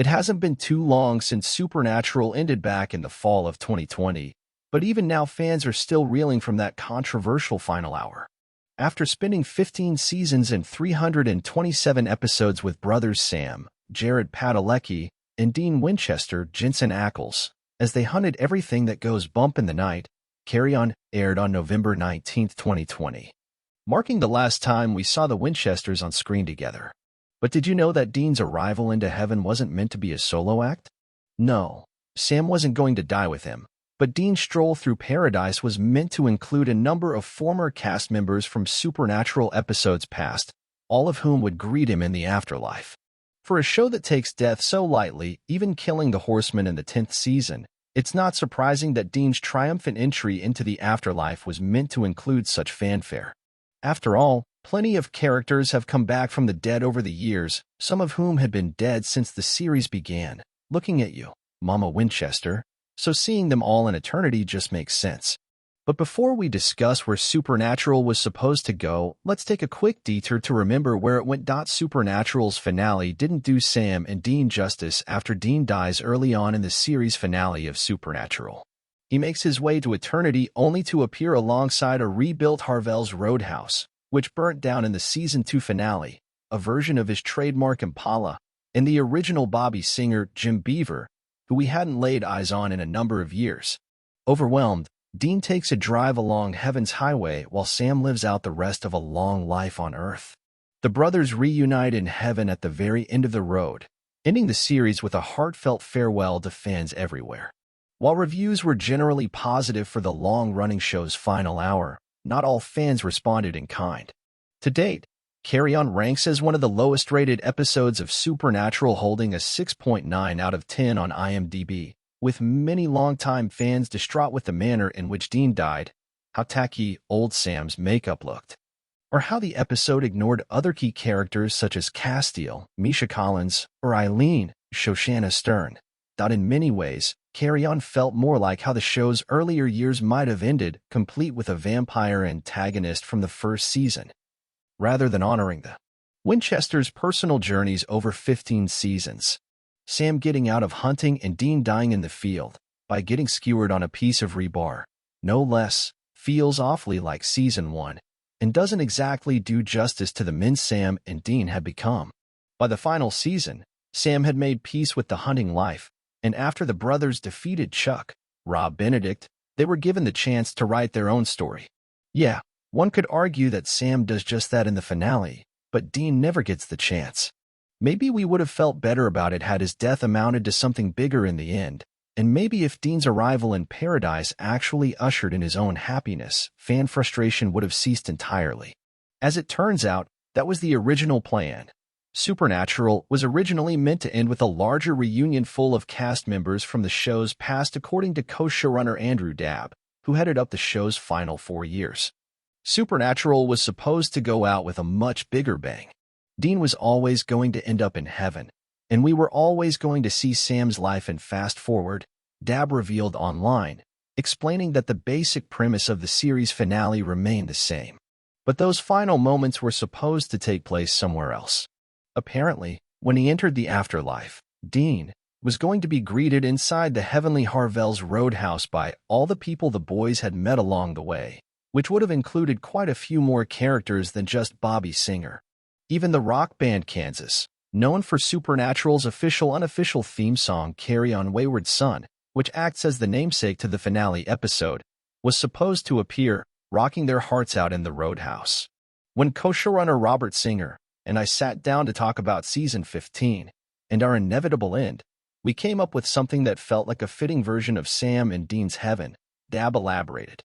hasn't been too long since Supernatural ended back in the fall of 2020, but even now fans are still reeling from that controversial final hour. After spending 15 seasons and 327 episodes with brothers Sam, Jared Padalecki, and Dean Winchester, Jensen Ackles, as they hunted everything that goes bump in the night, Carry On aired on November 19, 2020, marking the last time we saw the Winchesters on screen together. But did you know that Dean's arrival into heaven wasn't meant to be a solo act? No, Sam wasn't going to die with him, but Dean's stroll through paradise was meant to include a number of former cast members from Supernatural episodes past, all of whom would greet him in the afterlife. For a show that takes death so lightly, even killing the Horseman in the 10th season, it's not surprising that Dean's triumphant entry into the afterlife was meant to include such fanfare. After all, plenty of characters have come back from the dead over the years, some of whom had been dead since the series began. Looking at you, Mama Winchester, so seeing them all in eternity just makes sense. But before we discuss where Supernatural was supposed to go, let's take a quick detour to remember where it went. Supernatural's finale didn't do Sam and Dean justice after Dean dies early on in the series finale of Supernatural. He makes his way to eternity only to appear alongside a rebuilt Harvell's Roadhouse, which burnt down in the Season 2 finale, a version of his trademark Impala, and the original Bobby singer Jim Beaver, who we hadn't laid eyes on in a number of years. Overwhelmed, Dean takes a drive along Heaven's Highway while Sam lives out the rest of a long life on Earth. The brothers reunite in heaven at the very end of the road, ending the series with a heartfelt farewell to fans everywhere. While reviews were generally positive for the long-running show's final hour, not all fans responded in kind. To date, Carry On ranks as one of the lowest-rated episodes of Supernatural, holding a 6.9 out of 10 on IMDb, with many longtime fans distraught with the manner in which Dean died, how tacky old Sam's makeup looked, or how the episode ignored other key characters such as Castiel, Misha Collins, or Eileen, Shoshana Stern. In many ways, Carry On felt more like how the show's earlier years might have ended, complete with a vampire antagonist from the first season, rather than honoring the Winchesters' personal journeys over 15 seasons. Sam getting out of hunting and Dean dying in the field, by getting skewered on a piece of rebar, no less, feels awfully like Season 1, and doesn't exactly do justice to the men Sam and Dean had become. By the final season, Sam had made peace with the hunting life, and after the brothers defeated Chuck, Rob Benedict, they were given the chance to write their own story. Yeah, one could argue that Sam does just that in the finale, but Dean never gets the chance. Maybe we would have felt better about it had his death amounted to something bigger in the end, and maybe if Dean's arrival in paradise actually ushered in his own happiness, fan frustration would have ceased entirely. As it turns out, that was the original plan. Supernatural was originally meant to end with a larger reunion full of cast members from the show's past, according to co-showrunner Andrew Dabb, who headed up the show's final 4 years. Supernatural was supposed to go out with a much bigger bang. Dean was always going to end up in heaven, and we were always going to see Sam's life in fast forward, Dabb revealed online, explaining that the basic premise of the series finale remained the same. But those final moments were supposed to take place somewhere else. Apparently, when he entered the afterlife, Dean was going to be greeted inside the heavenly Harvell's Roadhouse by all the people the boys had met along the way, which would have included quite a few more characters than just Bobby Singer. Even the rock band Kansas, known for Supernatural's official-unofficial theme song Carry On Wayward Son, which acts as the namesake to the finale episode, was supposed to appear, rocking their hearts out in the Roadhouse. When co-showrunner Robert Singer and I sat down to talk about Season 15 and our inevitable end, we came up with something that felt like a fitting version of Sam and Dean's heaven, Dabb elaborated.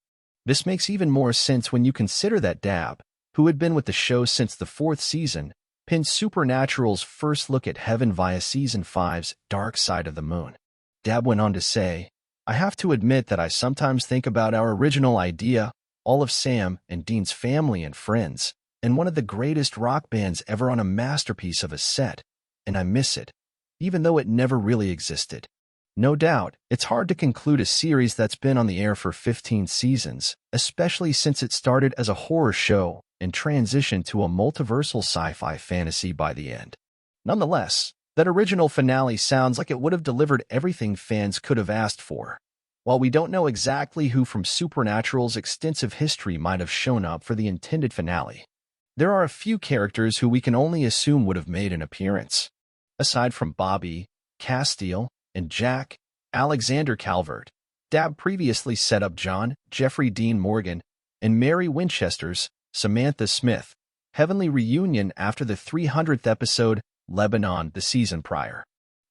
This makes even more sense when you consider that Dabb, who had been with the show since the 4th season, penned Supernatural's first look at heaven via Season 5's Dark Side of the Moon. Dabb went on to say, "I have to admit that I sometimes think about our original idea, all of Sam and Dean's family and friends, and one of the greatest rock bands ever on a masterpiece of a set, and I miss it, even though it never really existed. No doubt, it's hard to conclude a series that's been on the air for 15 seasons, especially since it started as a horror show and transitioned to a multiversal sci-fi fantasy by the end. Nonetheless, That original finale sounds like it would have delivered everything fans could have asked for. While we don't know exactly who from Supernatural's extensive history might have shown up for the intended finale, there are a few characters who we can only assume would have made an appearance. Aside from Bobby, Castile, and Jack, Alexander Calvert, Dab previously set up John, Jeffrey Dean Morgan, and Mary Winchester's Samantha Smith, heavenly reunion after the 300th episode, Lebanon, the season prior.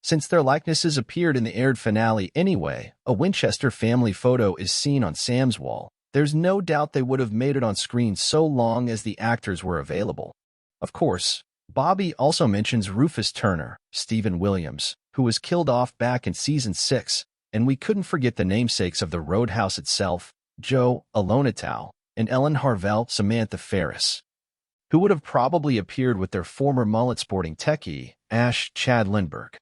Since their likenesses appeared in the aired finale anyway, a Winchester family photo is seen on Sam's wall. There's no doubt they would have made it on screen so long as the actors were available. Of course, Bobby also mentions Rufus Turner, Stephen Williams, who was killed off back in Season 6, and we couldn't forget the namesakes of the Roadhouse itself, Joe Alonatow, and Ellen Harvell Samantha Ferris, who would have probably appeared with their former mullet-sporting techie, Ash Chad Lindbergh.